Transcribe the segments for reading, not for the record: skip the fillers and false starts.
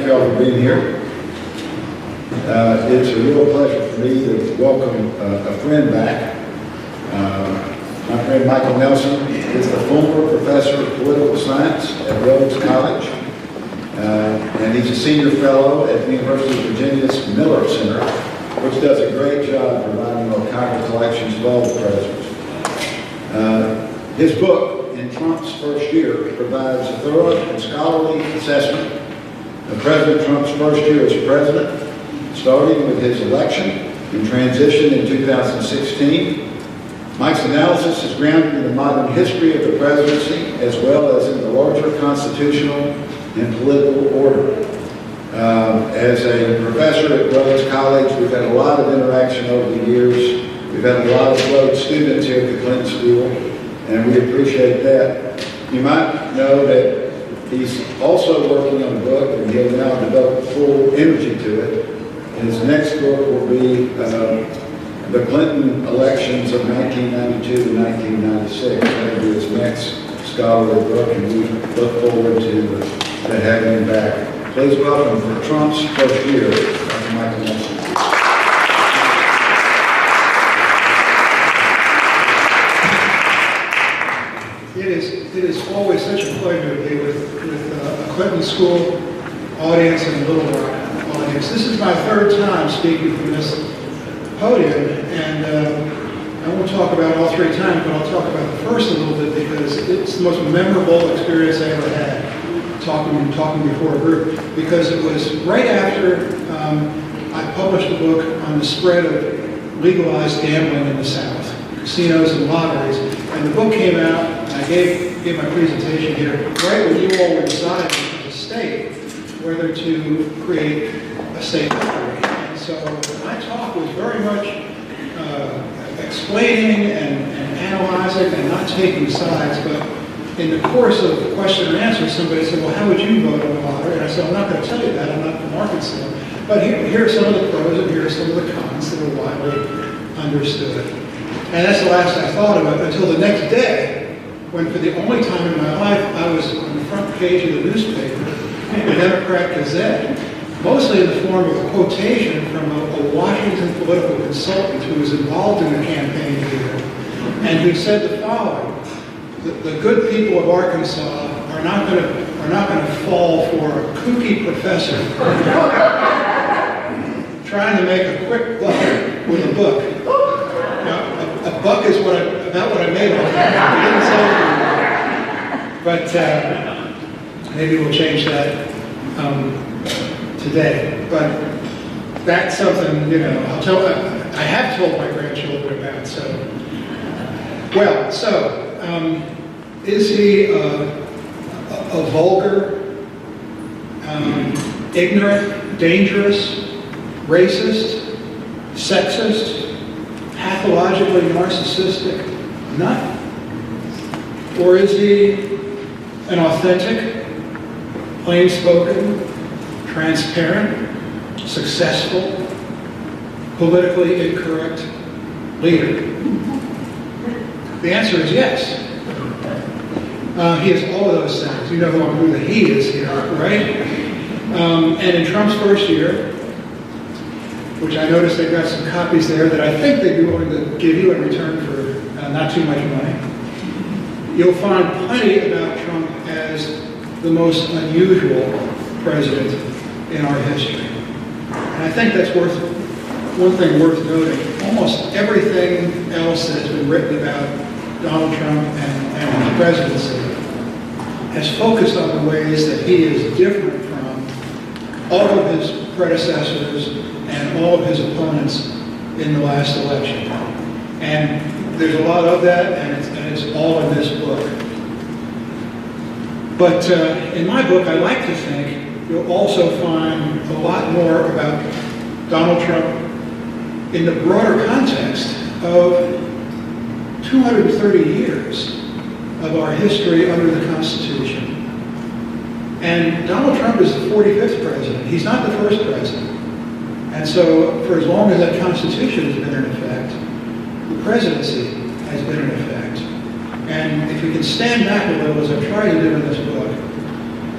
thank you all for being here. It's a real pleasure for me to welcome a friend back. My friend Michael Nelson is the Fulmer Professor of Political Science at Rhodes College. And he's a senior fellow at the University of Virginia's Miller Center, which does a great job providing archival collections of all the presidents. His book, In Trump's First Year, provides a thorough and scholarly assessment of President Trump's first year as president, starting with his election and transition in 2016. Mike's analysis is grounded in the modern history of the presidency as well as in the larger constitutional and political order. As a professor at Rhodes College, we've had a lot of interaction over the years. We've had a lot of Rhodes students here at the Clinton School, and we appreciate that. You might know that he's also working on a book, and he'll now devote full energy to it. His next book will be the Clinton elections of 1992 to 1996. That'll be his next scholarly book, and we look forward to having him back. Please welcome for Trump's first year, Dr. Michael Nelson. It is always such a pleasure to be with a Clinton School audience and a Little Rock audience. This is my third time speaking from this podium, and I won't talk about all three times, but I'll talk about the first a little bit because it's the most memorable experience I ever had talking before a group, because it was right after I published a book on the spread of legalized gambling in the South, casinos and lotteries, and the book came out, and I gave my presentation here right when you all were deciding as a state whether to create a state lottery. And so my talk was very much explaining and analyzing and not taking sides, but in the course of the question and answer, somebody said, well, how would you vote on the lottery? And I said, I'm not going to tell you that. I'm not from Arkansas. But here are some of the pros and here are some of the cons that are widely understood. And that's the last I thought of it until the next day, when for the only time in my life, I was on the front page of the newspaper, the Democrat Gazette, mostly in the form of a quotation from a Washington political consultant who was involved in the campaign here, and who said the following: the good people of Arkansas are not going to fall for a kooky professor trying to make a quick buck with a book. Now, a buck is about what I made on it. He didn't say but maybe we'll change that today. But that's something, I have told my grandchildren about. Is he a vulgar, ignorant, dangerous, racist, sexist, pathologically narcissistic nut? Or is he an authentic, plain-spoken, transparent, successful, politically incorrect leader? The answer is yes. He is all of those things. You know who the he is here, right? And in Trump's first year, which I noticed they've got some copies there that I think they'd be willing to give you in return for not too much money, you'll find plenty about Trump as the most unusual president in our history. And I think that's one thing worth noting. Almost everything else that has been written about Donald Trump and his presidency has focused on the ways that he is different from all of his predecessors and all of his opponents in the last election. And there's a lot of that, and it's all in this book. But in my book, I like to think you'll also find a lot more about Donald Trump in the broader context of 230 years of our history under the Constitution. And Donald Trump is the 45th president. He's not the first president. And so for as long as that Constitution has been in effect, the presidency has been in effect. And if we can stand back a little, as I've tried to do in this book,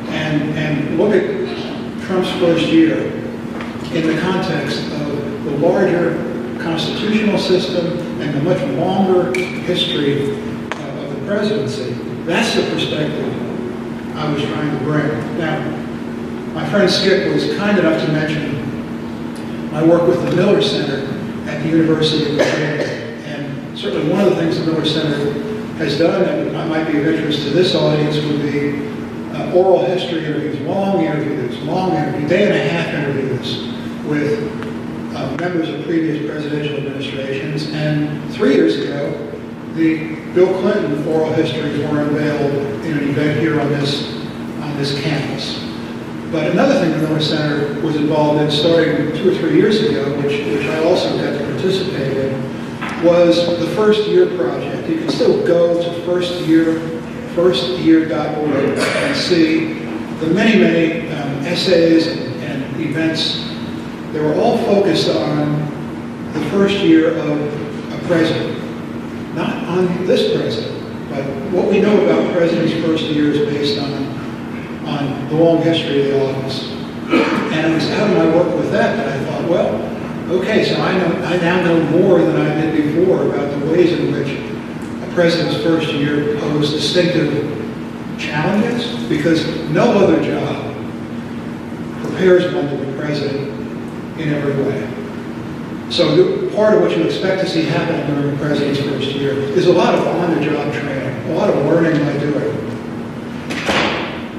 and look at Trump's first year in the context of the larger constitutional system and the much longer history of the presidency. That's the perspective I was trying to bring. Now, my friend Skip was kind enough to mention my work with the Miller Center at the University of Virginia. And certainly one of the things the Miller Center has done that might be of interest to this audience would be oral history interviews, long interviews, day and a half interviews with members of previous presidential administrations. And 3 years ago, the Bill Clinton oral histories were unveiled in an event here on this campus. But another thing the Miller Center was involved in starting 2 or 3 years ago, which I also got to participate in, was the First Year Project. You can still go to firstyear.org and see the many essays and events that were all focused on the first year of a president. Not on this president, but what we know about presidents' first year is based on the long history of the office. And it was out of my work with that I thought, well, okay, so I now know more than I did before about the ways in which a president's first year posed distinctive challenges, because no other job prepares one to be president in every way. So part of what you expect to see happen during the president's first year is a lot of on-the-job training, a lot of learning by doing.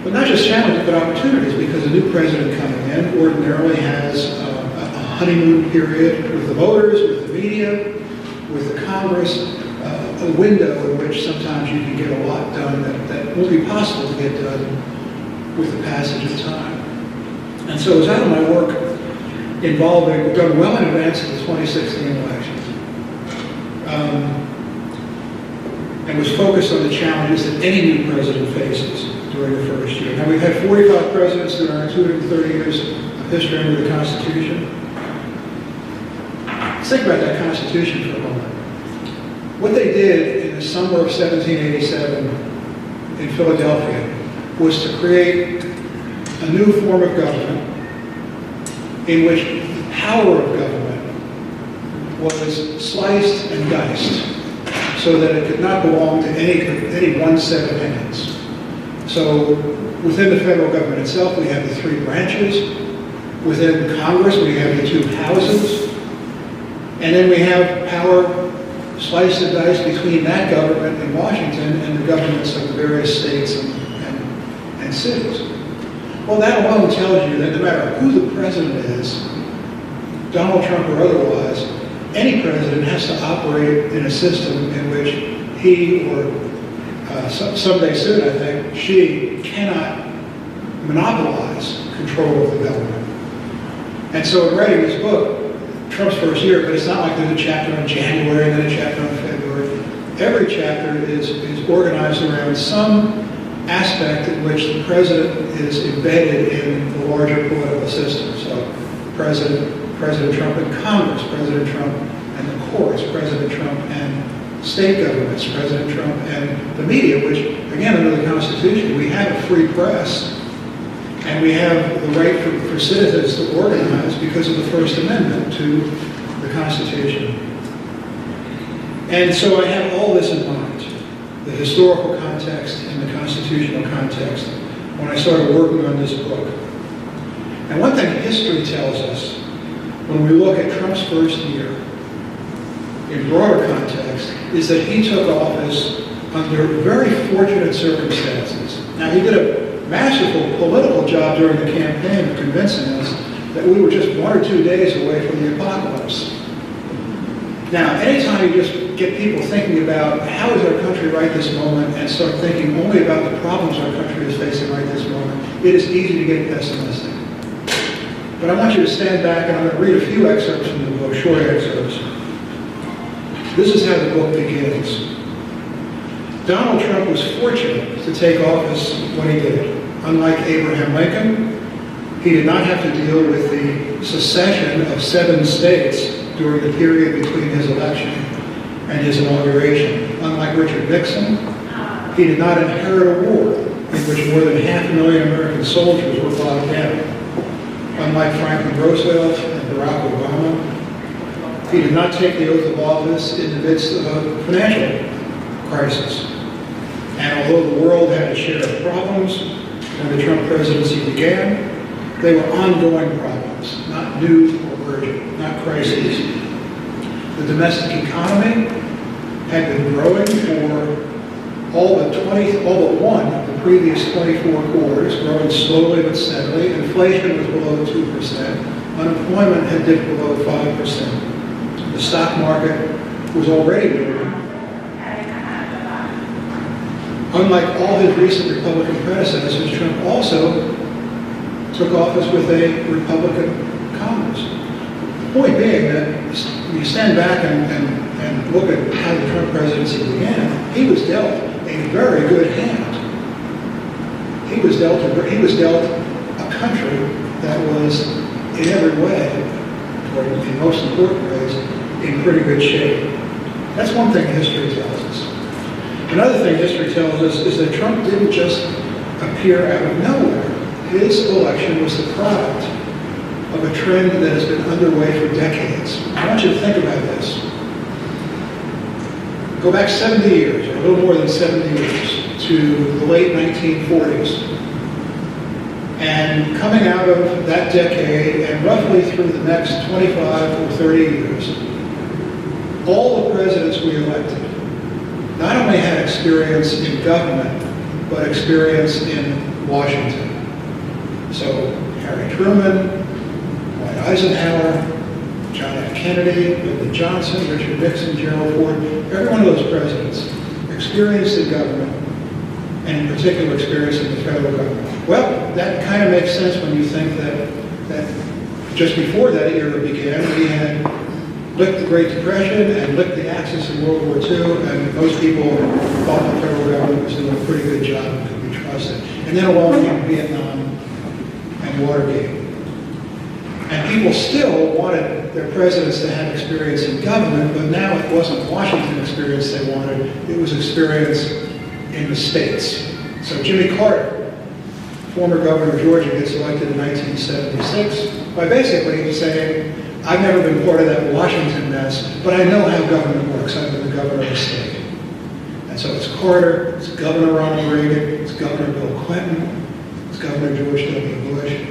But not just challenges, but opportunities, because a new president coming in ordinarily has a honeymoon period with the voters, with the media, with the Congress, a window in which sometimes you can get a lot done that won't be possible to get done with the passage of time. And so it was out of my work involving, done well in advance of the 2016 elections, and was focused on the challenges that any new president faces during the first year. Now, we've had 45 presidents during our 230 years of history under the Constitution. Let's think about that Constitution for a moment. What they did in the summer of 1787 in Philadelphia was to create a new form of government in which the power of government was sliced and diced so that it could not belong to any one set of hands. So within the federal government itself, we have the 3 branches. Within Congress, we have the 2 houses. And then we have power sliced and diced between that government in Washington and the governments of the various states and cities. Well, that alone tells you that no matter who the president is, Donald Trump or otherwise, any president has to operate in a system in which he or someday soon, I think, she cannot monopolize control of the government. And so in writing this book, Trump's first year, but it's not like there's a chapter on January and then a chapter on February. Every chapter is organized around some aspect in which the president is embedded in the larger political system. So President Trump and Congress, President Trump and the courts, President Trump and state governments, President Trump and the media, which, again, under the Constitution, we have a free press, and we have the right for citizens to organize because of the First Amendment to the Constitution. And so I have all this in mind, the historical context and the constitutional context, when I started working on this book. And one thing history tells us, when we look at Trump's first year, in broader context, is that he took office under very fortunate circumstances. Now, he did a masterful political job during the campaign of convincing us that we were just 1 or 2 days away from the apocalypse. Now, anytime you just get people thinking about how is our country right this moment and start thinking only about the problems our country is facing right this moment, it is easy to get pessimistic. But I want you to stand back, and I'm going to read a few excerpts from the book, short excerpts. This is how the book begins. Donald Trump was fortunate to take office when he did. Unlike Abraham Lincoln, he did not have to deal with the secession of 7 states during the period between his election and his inauguration. Unlike Richard Nixon, he did not inherit a war in which more than 500,000 American soldiers were bogged down. Unlike Franklin Roosevelt and Barack Obama, he did not take the oath of office in the midst of a financial crisis. And although the world had a share of problems when the Trump presidency began, they were ongoing problems, not new or urgent, not crises. The domestic economy had been growing for all but one of the previous 24 quarters, growing slowly but steadily. Inflation was below 2%. Unemployment had dipped below 5%. The stock market was already moving. Unlike all his recent Republican predecessors, Trump also took office with a Republican Congress. The point being that when you stand back and look at how the Trump presidency began, he was dealt a very good hand. He was dealt a country that was, in every way, or in most important ways, in pretty good shape. That's one thing history tells us. Another thing history tells us is that Trump didn't just appear out of nowhere. His election was the product of a trend that has been underway for decades. I want you to think about this. Go back 70 years, or a little more than 70 years, to the late 1940s. And coming out of that decade, and roughly through the next 25 or 30 years, all the presidents we elected not only had experience in government, but experience in Washington. So Harry Truman, Dwight Eisenhower, John F. Kennedy, Lyndon Johnson, Richard Nixon, Gerald Ford, every one of those presidents experienced in government, and in particular experience in the federal government. Well, that kind of makes sense when you think that just before that era began, we had licked the Great Depression and licked the Axis in World War II, and most people thought the federal government was doing a pretty good job and could be trusted. And then along came Vietnam and Watergate. And people still wanted their presidents to have experience in government, but now it wasn't Washington experience they wanted, it was experience in the states. So Jimmy Carter, former governor of Georgia, gets elected in 1976 by basically saying, I've never been part of that Washington mess, but I know how government works. I've been the governor of the state. And so it's Carter, it's Governor Ronald Reagan, it's Governor Bill Clinton, it's Governor George W. Bush.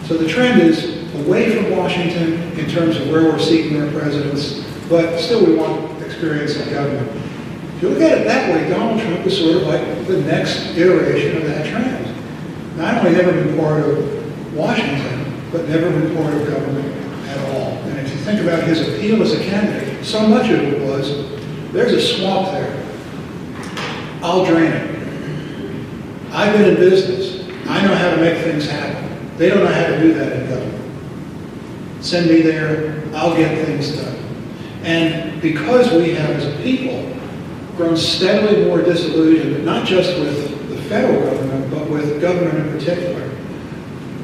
So the trend is away from Washington in terms of where we're seeking our presidents, but still we want experience in government. If you look at it that way, Donald Trump is sort of like the next iteration of that trend. Not only never been part of Washington, but never been part of government at all. And if you think about his appeal as a candidate, so much of it was, there's a swamp there. I'll drain it. I've been in business. I know how to make things happen. They don't know how to do that in government. Send me there, I'll get things done. And because we have, as a people, grown steadily more disillusioned, not just with the federal government, but with government in particular,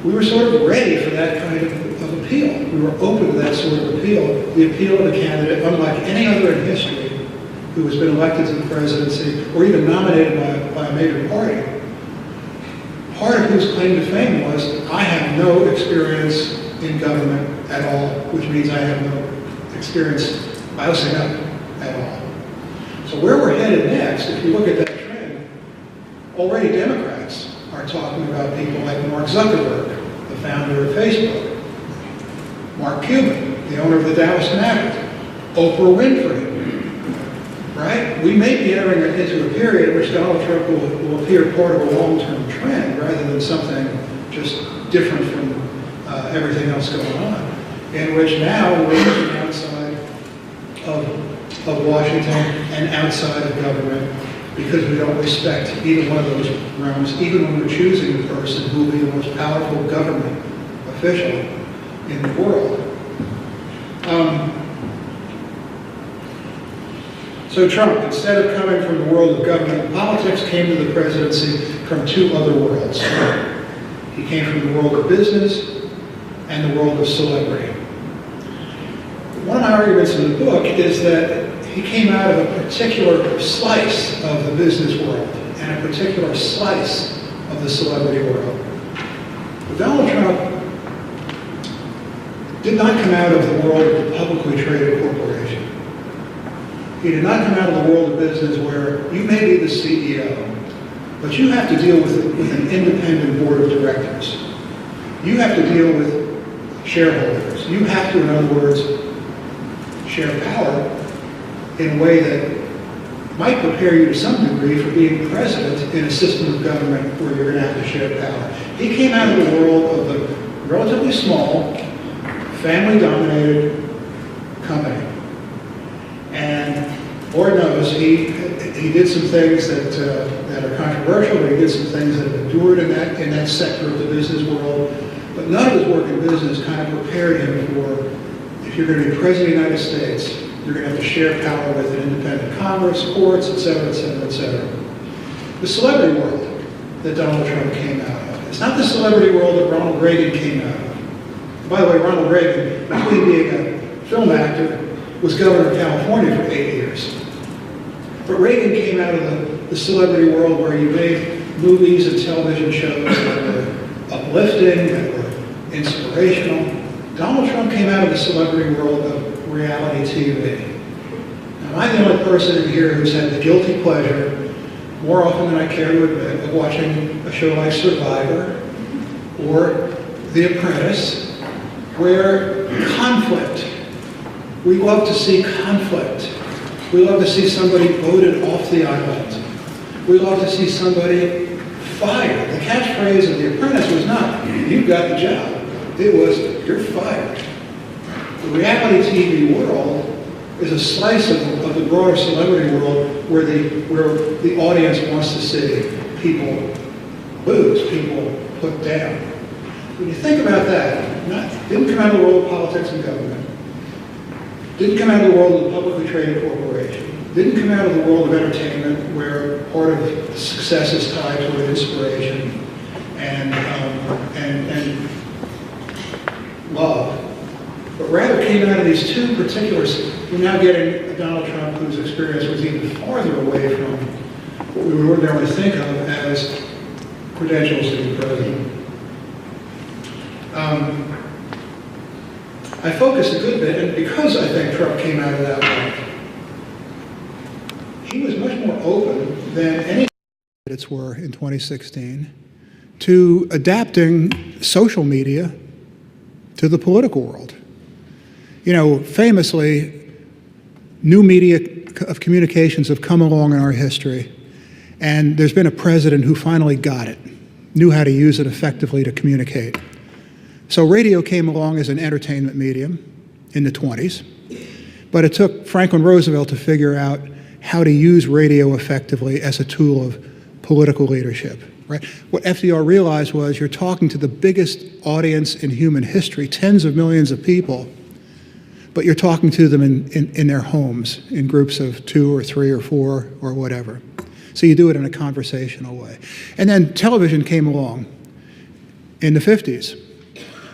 we were sort of ready for that kind of appeal. We were open to that sort of appeal, the appeal of a candidate unlike any other in history who has been elected to the presidency or even nominated by a major party. Part of whose claim to fame was, I have no experience in government at all, which means I have no experience bousing up at all. So where we're headed next, if you look at that trend, already Democrats are talking about people like Mark Zuckerberg, the founder of Facebook, Mark Cuban, the owner of the Dallas Maverick, Oprah Winfrey, right? We may be entering into a period in which Donald Trump will appear part of a long-term trend rather than something just different from everything else going on, in which now we're looking outside of Washington and outside of government because we don't respect either one of those realms, even when we're choosing the person who will be the most powerful government official in the world. So Trump, instead of coming from the world of government and politics, came to the presidency from two other worlds. He came from the world of business and the world of celebrity. One of my arguments in the book is that he came out of a particular slice of the business world and a particular slice of the celebrity world. But Donald Trump did not come out of the world of the publicly traded corporation. He did not come out of the world of business where you may be the CEO, but you have to deal with an independent board of directors. You have to deal with shareholders. You have to, in other words, share power in a way that might prepare you to some degree for being president in a system of government where you're going to have to share power. He came out of the world of the relatively small, family-dominated company. And Lord knows, he did some things that are controversial, but he did some things that have endured in that sector of the business world. But none of his work in business kind of prepared him for, if you're going to be president of the United States, you're going to have to share power with an independent Congress, courts, et cetera, et cetera, et cetera. The celebrity world that Donald Trump came out of. It's not the celebrity world that Ronald Reagan came out of. By the way, Ronald Reagan, between being a film actor, was governor of California for 8 years. But Reagan came out of the celebrity world where you made movies and television shows that were uplifting, that were inspirational. Donald Trump came out of the celebrity world of reality TV. Now, I'm the only person in here who's had the guilty pleasure, more often than I care to admit, of watching a show like Survivor or The Apprentice, where conflict, we love to see conflict. We love to see somebody voted off the island. We love to see somebody fired. The catchphrase of The Apprentice was not, you got the job. It was, you're fired. The reality TV world is a slice of the broader celebrity world where the audience wants to see people lose, people put down. When you think about that, didn't come out of the world of politics and government, didn't come out of the world of the publicly traded corporation, didn't come out of the world of entertainment where part of the success is tied to inspiration and love, but rather came out of these two particular. We're now getting a Donald Trump whose experience was even farther away from what we would ordinarily think of as credentials to be president. I focus a good bit, and because I think Trump came out of that way, he was much more open than any candidates were in 2016 to adapting social media to the political world. You know, famously, new media of communications have come along in our history, and there's been a president who finally got it, knew how to use it effectively to communicate. So radio came along as an entertainment medium in the 20s, but it took Franklin Roosevelt to figure out how to use radio effectively as a tool of political leadership. Right? What FDR realized was you're talking to the biggest audience in human history, tens of millions of people, but you're talking to them in their homes, in groups of 2 or 3 or 4 or whatever. So you do it in a conversational way. And then television came along in the 50s.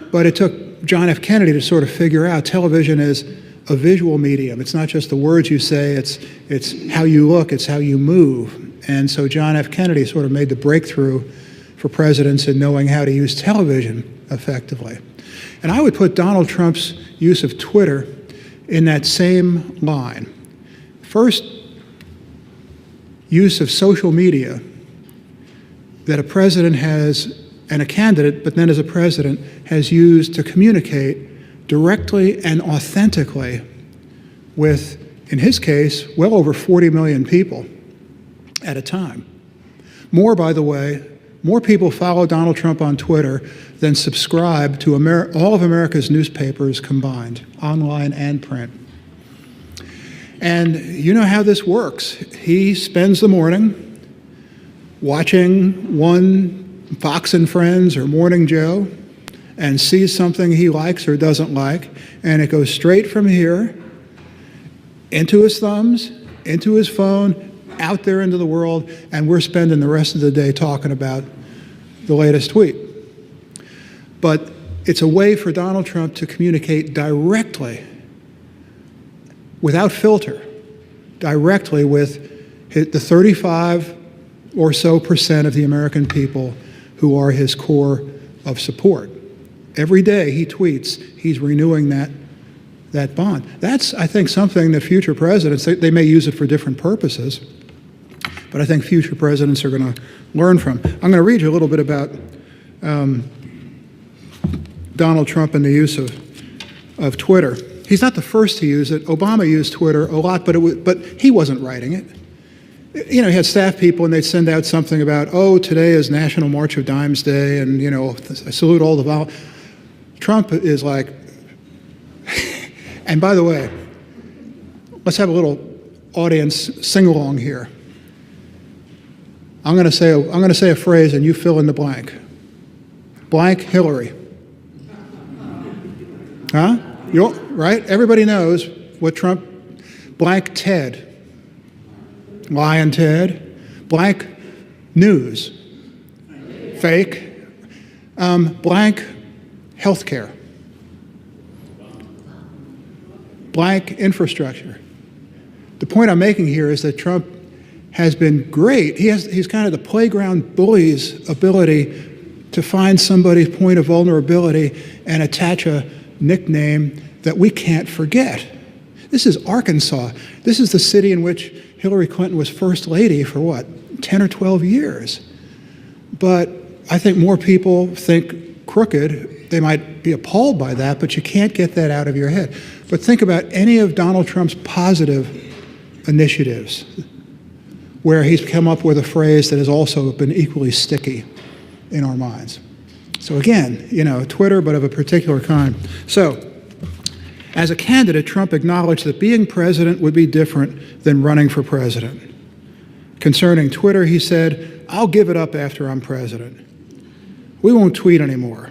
But it took John F. Kennedy to sort of figure out television is a visual medium. It's not just the words you say, it's how you look, it's how you move. And so John F. Kennedy sort of made the breakthrough for presidents in knowing how to use television effectively. And I would put Donald Trump's use of Twitter in that same line. First, use of social media that a president has, and a candidate, but then as a president, has used to communicate directly and authentically with, in his case, well over 40 million people at a time. More, by the way, more people follow Donald Trump on Twitter than subscribe to all of America's newspapers combined, online and print. And you know how this works. He spends the morning watching one Fox and Friends or Morning Joe and sees something he likes or doesn't like, and it goes straight from here into his thumbs, into his phone, out there into the world, and we're spending the rest of the day talking about the latest tweet. But it's a way for Donald Trump to communicate directly, without filter, directly with the 35 or so % of the American people who are his core of support. Every day he tweets, he's renewing that bond. That's, I think, something that future presidents, they may use it for different purposes, but I think future presidents are going to learn from. I'm going to read you a little bit about Donald Trump and the use of Twitter. He's not the first to use it. Obama used Twitter a lot, but he wasn't writing it. You know, he had staff people, and they'd send out something about, oh, today is National March of Dimes Day, and, you know, I salute all the Trump is like, and by the way, let's have a little audience sing-along here. I'm going to say a phrase, and you fill in the blank. Blank Hillary. Huh? Right? Everybody knows what Trump, blank Ted. Lion Ted. Blank news. Fake. Blank healthcare. Blank infrastructure. The point I'm making here is that Trump has been great. He's kind of the playground bully's ability to find somebody's point of vulnerability and attach a nickname that we can't forget. This is Arkansas. This is the city in which Hillary Clinton was first lady for what, 10 or 12 years. But I think more people think crooked. They might be appalled by that, but you can't get that out of your head. But think about any of Donald Trump's positive initiatives where he's come up with a phrase that has also been equally sticky in our minds. So again, you know, Twitter, but of a particular kind. So, as a candidate, Trump acknowledged that being president would be different than running for president. Concerning Twitter, he said, I'll give it up after I'm president. We won't tweet anymore.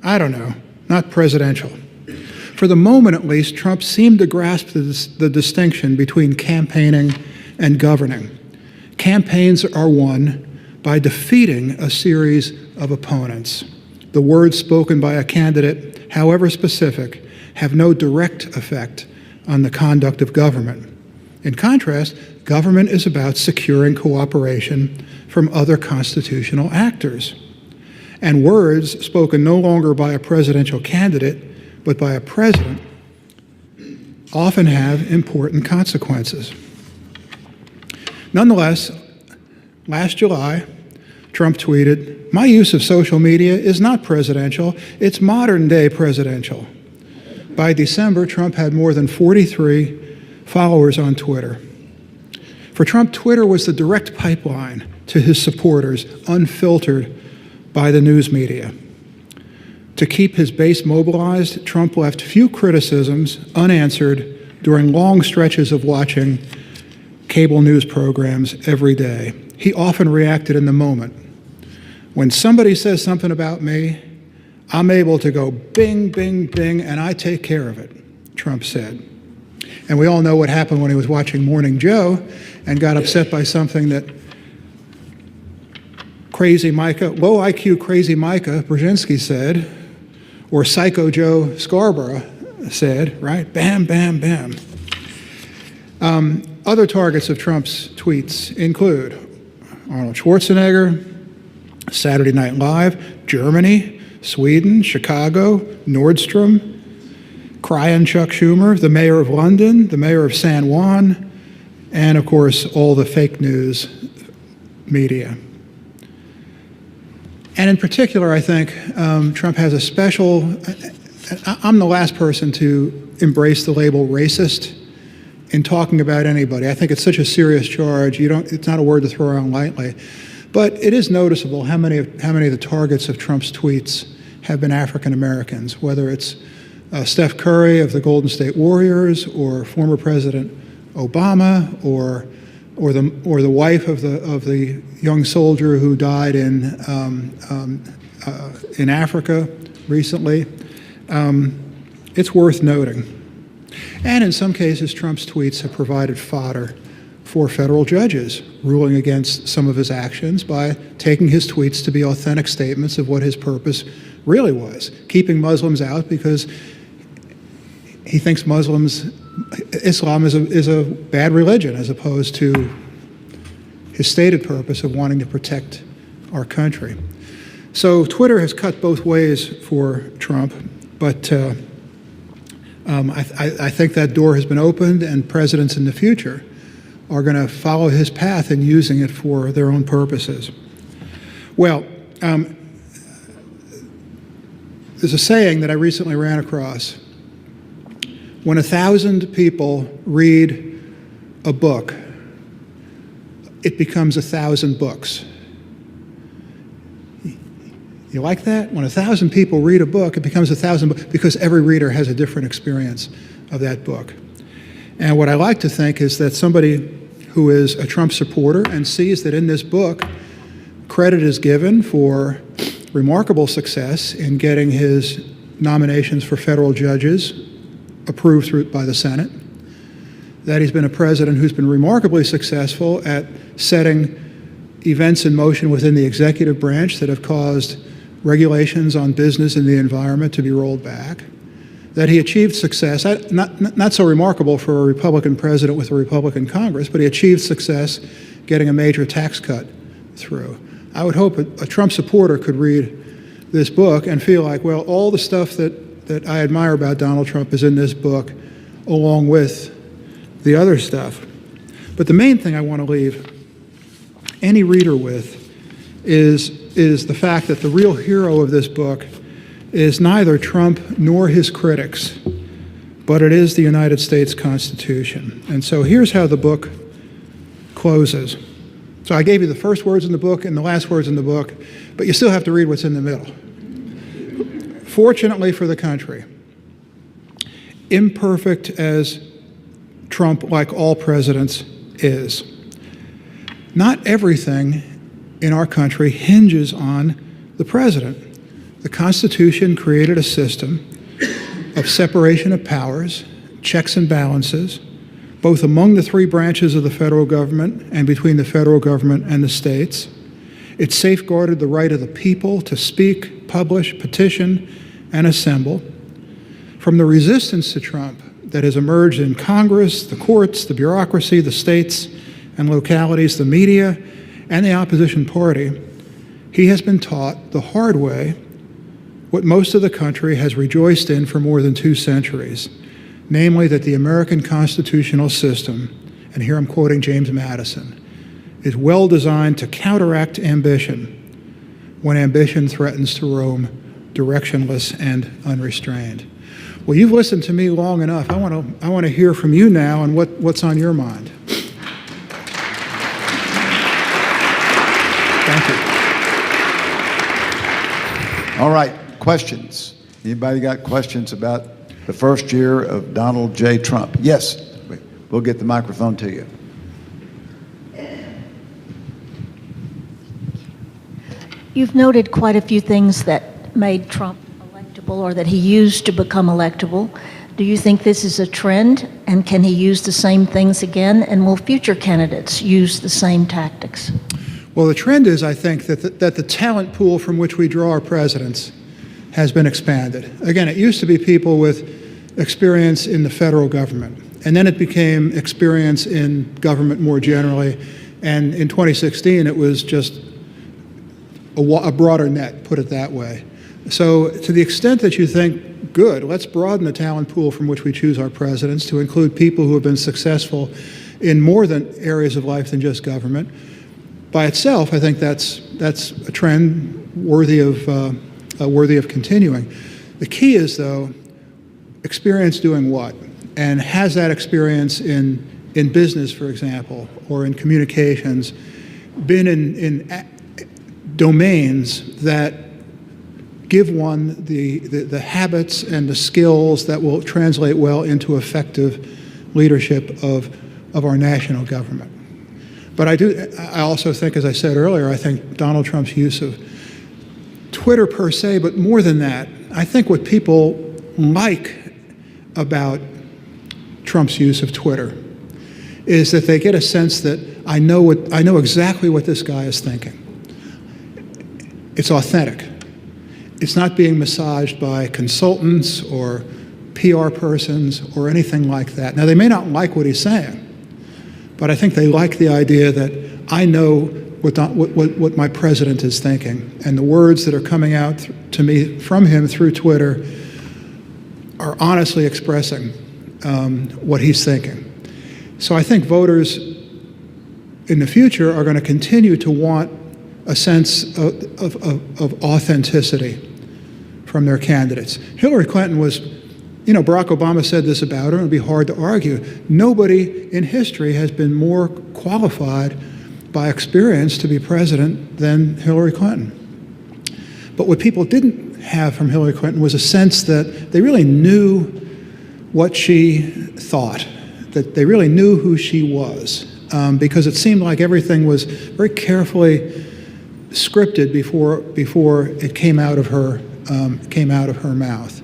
I don't know, not presidential. For the moment, at least, Trump seemed to grasp the distinction between campaigning and governing. Campaigns are won by defeating a series of opponents. The words spoken by a candidate, however specific, have no direct effect on the conduct of government. In contrast, government is about securing cooperation from other constitutional actors. And words spoken no longer by a presidential candidate, but by a president, often have important consequences. Nonetheless, last July, Trump tweeted, "My use of social media is not presidential, it's modern-day presidential." By December, Trump had more than 43 followers on Twitter. For Trump, Twitter was the direct pipeline to his supporters, unfiltered by the news media. To keep his base mobilized, Trump left few criticisms unanswered during long stretches of watching cable news programs every day. He often reacted in the moment. When somebody says something about me, I'm able to go bing, bing, bing, and I take care of it, Trump said. And we all know what happened when he was watching Morning Joe and got upset by something that Crazy Micah, low IQ Crazy Micah Brzezinski said, or Psycho Joe Scarborough said, right? Bam, bam, bam. Other targets of Trump's tweets include Arnold Schwarzenegger, Saturday Night Live, Germany, Sweden, Chicago, Nordstrom, crying Chuck Schumer, the mayor of London, the mayor of San Juan, and of course, all the fake news media. And in particular, I think Trump has a special, I'm the last person to embrace the label racist in talking about anybody. I think it's such a serious charge. It's not a word to throw around lightly. But it is noticeable how many of the targets of Trump's tweets have been African Americans, whether it's Steph Curry of the Golden State Warriors, or former President Obama, or the wife of the young soldier who died in Africa recently. It's worth noting. And in some cases, Trump's tweets have provided fodder for federal judges ruling against some of his actions by taking his tweets to be authentic statements of what his purpose really was, keeping Muslims out because he thinks Islam is a bad religion, as opposed to his stated purpose of wanting to protect our country. So Twitter has cut both ways for Trump, but I think that door has been opened, and presidents in the future are going to follow his path in using it for their own purposes. Well, there's a saying that I recently ran across. When 1,000 people read a book, it becomes 1,000 books. You like that? When 1,000 people read a book, it becomes 1,000 books because every reader has a different experience of that book. And what I like to think is that somebody who is a Trump supporter and sees that in this book, credit is given for remarkable success in getting his nominations for federal judges approved by the Senate, that he's been a president who's been remarkably successful at setting events in motion within the executive branch that have caused regulations on business and the environment to be rolled back, that he achieved success, not so remarkable for a Republican president with a Republican Congress, but he achieved success getting a major tax cut through. I would hope a Trump supporter could read this book and feel like, well, all the stuff that I admire about Donald Trump is in this book, along with the other stuff. But the main thing I want to leave any reader with is the fact that the real hero of this book is neither Trump nor his critics, but it is the United States Constitution. And so here's how the book closes. So I gave you the first words in the book and the last words in the book, but you still have to read what's in the middle. Fortunately for the country, imperfect as Trump, like all presidents, is, not everything in our country hinges on the president. The Constitution created a system of separation of powers, checks and balances, both among the three branches of the federal government and between the federal government and the states. It safeguarded the right of the people to speak, publish, petition, and assemble. From the resistance to Trump that has emerged in Congress, the courts, the bureaucracy, the states and localities, the media, and the opposition party, he has been taught the hard way what most of the country has rejoiced in for more than 2 centuries, namely that the American constitutional system, and here I'm quoting James Madison, is well designed to counteract ambition when ambition threatens to roam directionless and unrestrained. Well, you've listened to me long enough. I want to hear from you now and what's on your mind. Thank you. All right, questions. Anybody got questions about the first year of Donald J. Trump? Yes, we'll get the microphone to you. You've noted quite a few things that made Trump electable or that he used to become electable. Do you think this is a trend, and can he use the same things again, and will future candidates use the same tactics? Well, the trend is, I think, that the talent pool from which we draw our presidents has been expanded. Again, it used to be people with experience in the federal government, and then it became experience in government more generally, and in 2016 it was just a broader net, put it that way. So to the extent that you think, good, let's broaden the talent pool from which we choose our presidents to include people who have been successful in more than areas of life than just government, by itself, I think that's a trend worthy of continuing. The key is, though, experience doing what? And has that experience in business, for example, or in communications, been in domains that give one the habits and the skills that will translate well into effective leadership of our national government? But I also think, as I said earlier, I think Donald Trump's use of Twitter per se, but more than that, I think what people like about Trump's use of Twitter is that they get a sense that I know exactly what this guy is thinking. It's authentic. It's not being massaged by consultants or PR persons or anything like that. Now, they may not like what he's saying, but I think they like the idea that I know what my president is thinking. And the words that are coming out to me from him through Twitter are honestly expressing what he's thinking. So I think voters in the future are going to continue to want a sense of authenticity from their candidates. Hillary Clinton was, Barack Obama said this about her, and it would be hard to argue. Nobody in history has been more qualified by experience to be president than Hillary Clinton. But what people didn't have from Hillary Clinton was a sense that they really knew what she thought, that they really knew who she was, because it seemed like everything was very carefully scripted before it came out of her mouth.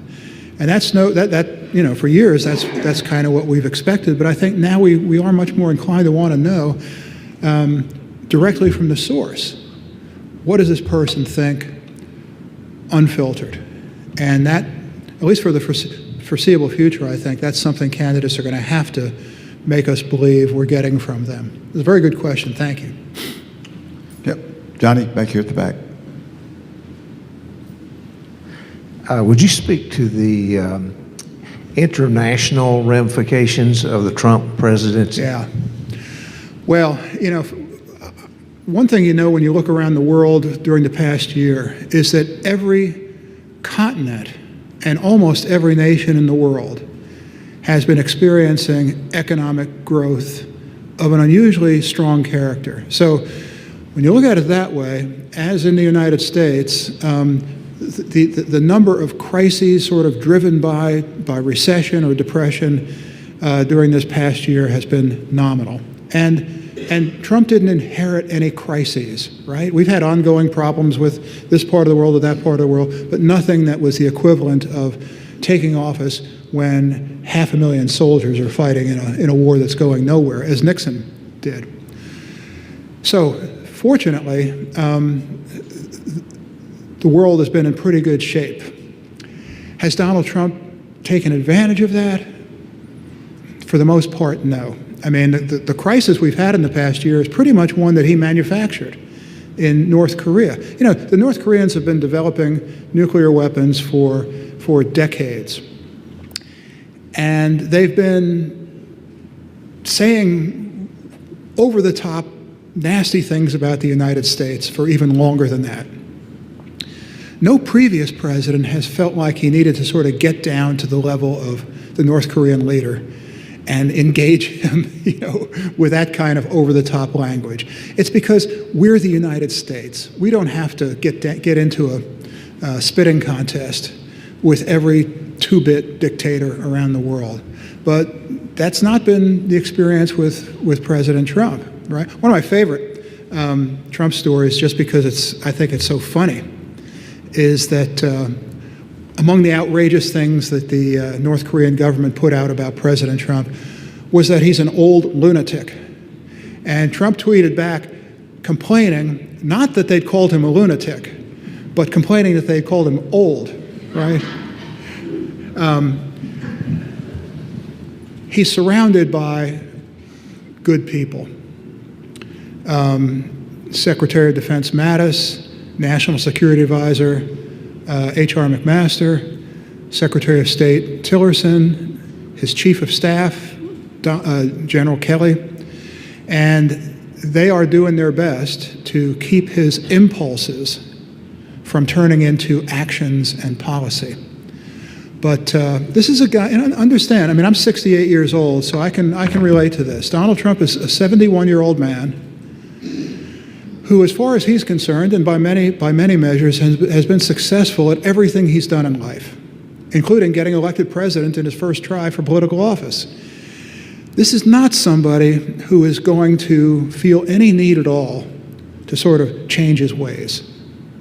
And that's for years that's kind of what we've expected. But I think now we are much more inclined to want to know directly from the source, what does this person think, unfiltered? And that, at least for the foreseeable future, I think that's something candidates are going to have to make us believe we're getting from them. It's a very good question. Thank you. Yep. Johnny, back here at the back. Would you speak to the international ramifications of the Trump presidency? Yeah. Well, one thing when you look around the world during the past year is that every continent and almost every nation in the world has been experiencing economic growth of an unusually strong character. So when you look at it that way, as in the United States, the number of crises sort of driven by recession or depression during this past year has been nominal. And Trump didn't inherit any crises, right? We've had ongoing problems with this part of the world or that part of the world, but nothing that was the equivalent of taking office when 500,000 soldiers are fighting in a war that's going nowhere, as Nixon did. So fortunately, the world has been in pretty good shape. Has Donald Trump taken advantage of that? For the most part, no. I mean, the crisis we've had in the past year is pretty much one that he manufactured in North Korea. The North Koreans have been developing nuclear weapons for decades. And they've been saying over-the-top nasty things about the United States for even longer than that. No previous president has felt like he needed to sort of get down to the level of the North Korean leader and engage him, with that kind of over-the-top language. It's because we're the United States. We don't have to get into a spitting contest with every two-bit dictator around the world. But that's not been the experience with President Trump, right? One of my favorite Trump stories, just because I think it's so funny, is that among the outrageous things that the North Korean government put out about President Trump was that he's an old lunatic. And Trump tweeted back complaining, not that they'd called him a lunatic, but complaining that they called him old, right? He's surrounded by good people. Secretary of Defense Mattis, National Security Advisor H.R. McMaster, Secretary of State Tillerson, his Chief of Staff, General Kelly, and they are doing their best to keep his impulses from turning into actions and policy. But this is a guy, and understand, I'm 68 years old, so I can relate to this. Donald Trump is a 71-year-old man who, as far as he's concerned, and by many measures, has been successful at everything he's done in life, including getting elected president in his first try for political office. This is not somebody who is going to feel any need at all to sort of change his ways.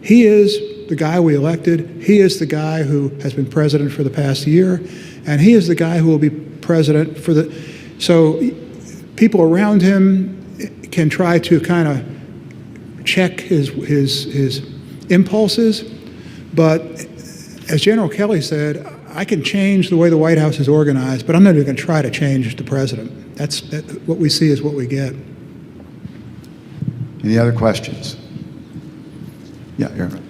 He is the guy we elected. He is the guy who has been president for the past year, and he is the guy who will be president for the... So people around him can try to kind of check his impulses, but as General Kelly said, I can change the way the White House is organized, but I'm not even going to try to change the president. What we see is what we get. Any other questions? Yeah, Aaron.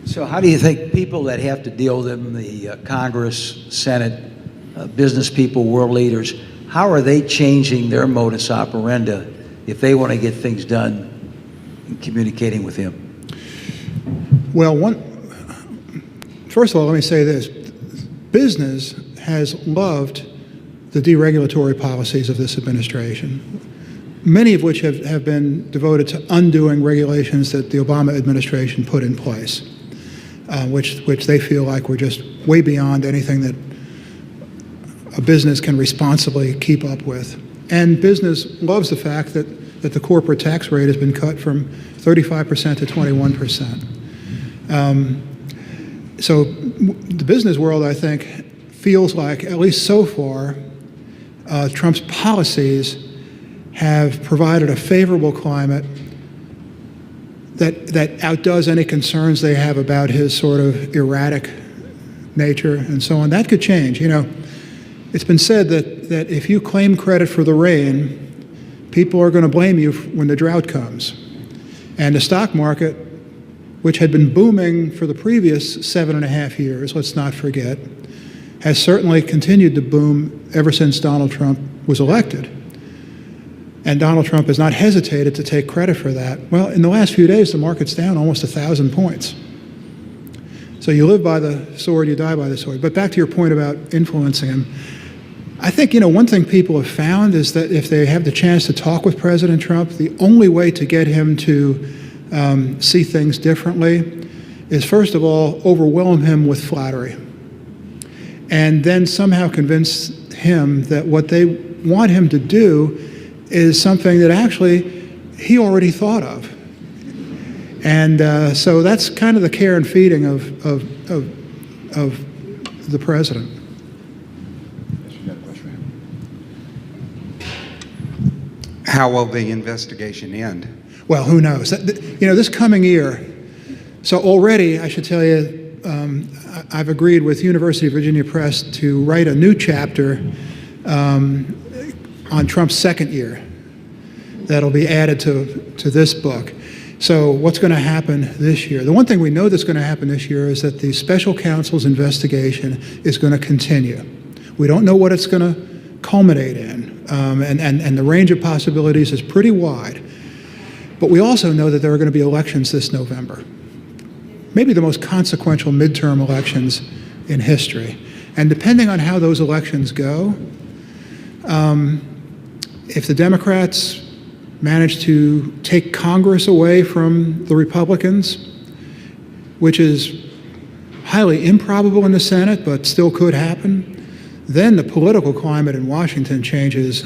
So how do you think people that have to deal with them, the Congress, Senate, business people, world leaders, how are they changing their modus operandi if they want to get things done in communicating with him? Well, first of all, let me say this. Business has loved the deregulatory policies of this administration, many of which have been devoted to undoing regulations that the Obama administration put in place, which they feel like were just way beyond anything that a business can responsibly keep up with. And business loves the fact that the corporate tax rate has been cut from 35% to 21%. So the business world, I think, feels like, at least so far, Trump's policies have provided a favorable climate that outdoes any concerns they have about his sort of erratic nature and so on. That could change. You know, it's been said that if you claim credit for the rain, people are going to blame you when the drought comes. And the stock market, which had been booming for the previous 7.5 years, let's not forget, has certainly continued to boom ever since Donald Trump was elected. And Donald Trump has not hesitated to take credit for that. Well, in the last few days, the market's down almost 1,000 points. So you live by the sword, you die by the sword. But back to your point about influencing him, I think, you know, one thing people have found is that if they have the chance to talk with President Trump, the only way to get him to see things differently is, first of all, overwhelm him with flattery, and then somehow convince him that what they want him to do is something that actually he already thought of. And so that's kind of the care and feeding of the president. How will the investigation end? Well, who knows? You know, this coming year, so already I should tell you, I've agreed with University of Virginia Press to write a new chapter on Trump's second year that'll be added to this book. So what's going to happen this year? The one thing we know that's going to happen this year is that the special counsel's investigation is going to continue. We don't know what it's going to culminate in, and the range of possibilities is pretty wide. But we also know that there are going to be elections this November, maybe the most consequential midterm elections in history. And depending on how those elections go, if the Democrats manage to take Congress away from the Republicans, which is highly improbable in the Senate, but still could happen, then the political climate in Washington changes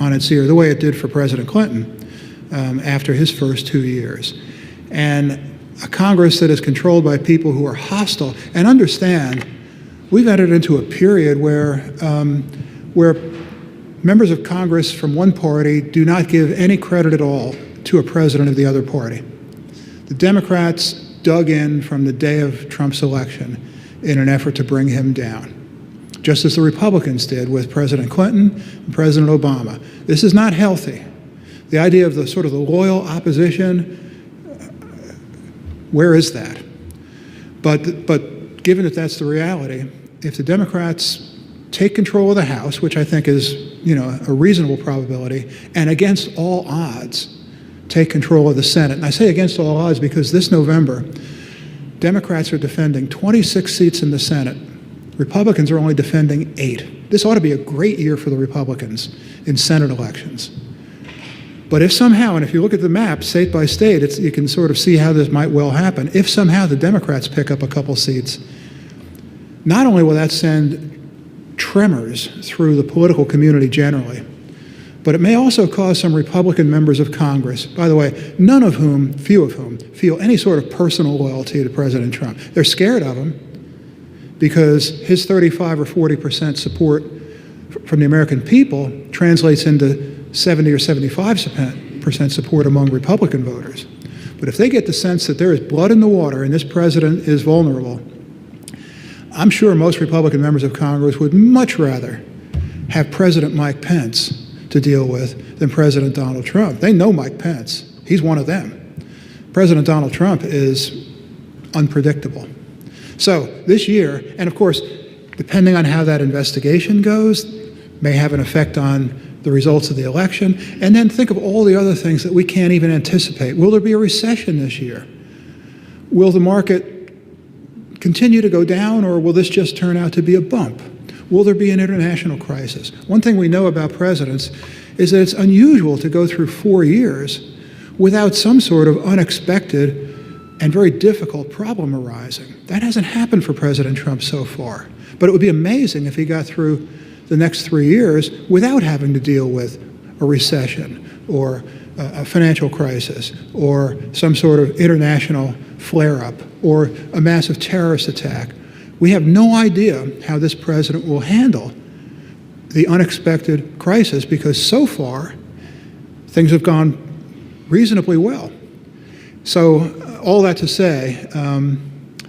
on its ear, the way it did for President Clinton after his first 2 years. And a Congress that is controlled by people who are hostile. And understand, we've entered into a period where members of Congress from one party do not give any credit at all to a president of the other party. The Democrats dug in from the day of Trump's election in an effort to bring him down, just as the Republicans did with President Clinton and President Obama. This is not healthy. The idea of the sort of the loyal opposition, where is that? But given that that's the reality, if the Democrats take control of the House, which I think is, you know, a reasonable probability, and against all odds, take control of the Senate. And I say against all odds because this November, Democrats are defending 26 seats in the Senate. Republicans are only defending 8. This ought to be a great year for the Republicans in Senate elections. But if somehow, and if you look at the map state by state, you can sort of see how this might well happen. If somehow the Democrats pick up a couple seats, not only will that send tremors through the political community generally, but it may also cause some Republican members of Congress, by the way, few of whom, feel any sort of personal loyalty to President Trump. They're scared of him because his 35 or 40% support from the American people translates into 70 or 75% support among Republican voters. But if they get the sense that there is blood in the water and this president is vulnerable, I'm sure most Republican members of Congress would much rather have President Mike Pence to to deal with than President Donald Trump. They know Mike Pence. He's one of them. President Donald Trump is unpredictable. So this year, and of course, depending on how that investigation goes, may have an effect on the results of the election. And then think of all the other things that we can't even anticipate. Will there be a recession this year? Will the market continue to go down, or will this just turn out to be a bump? Will there be an international crisis? One thing we know about presidents is that it's unusual to go through 4 years without some sort of unexpected and very difficult problem arising. That hasn't happened for President Trump so far. But it would be amazing if he got through the next 3 years without having to deal with a recession or a financial crisis or some sort of international flare-up or a massive terrorist attack. We have no idea how this president will handle the unexpected crisis, because so far things have gone reasonably well. So all that to say,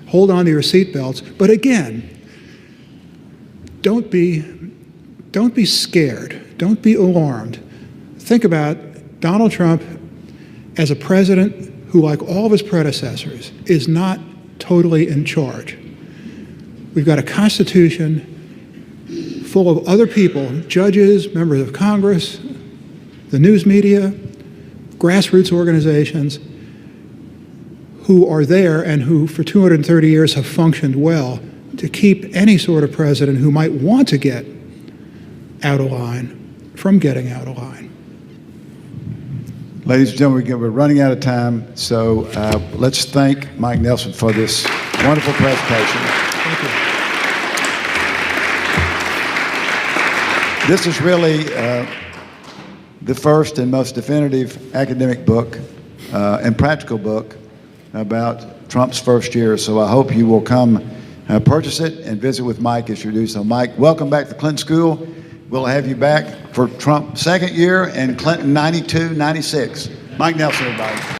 hold on to your seatbelts. But again, don't be scared. Don't be alarmed. Think about Donald Trump as a president who, like all of his predecessors, is not totally in charge. We've got a Constitution full of other people, judges, members of Congress, the news media, grassroots organizations, who are there and who for 230 years have functioned well to keep any sort of president who might want to get out of line from getting out of line. Ladies and gentlemen, we're running out of time, so let's thank Mike Nelson for this wonderful presentation. Thank you. This is really the first and most definitive academic book and practical book about Trump's first year, so I hope you will come purchase it and visit with Mike as you do so. Mike, welcome back to Clinton School. We'll have you back for Trump's second year and Clinton 92, 96. Mike Nelson, everybody.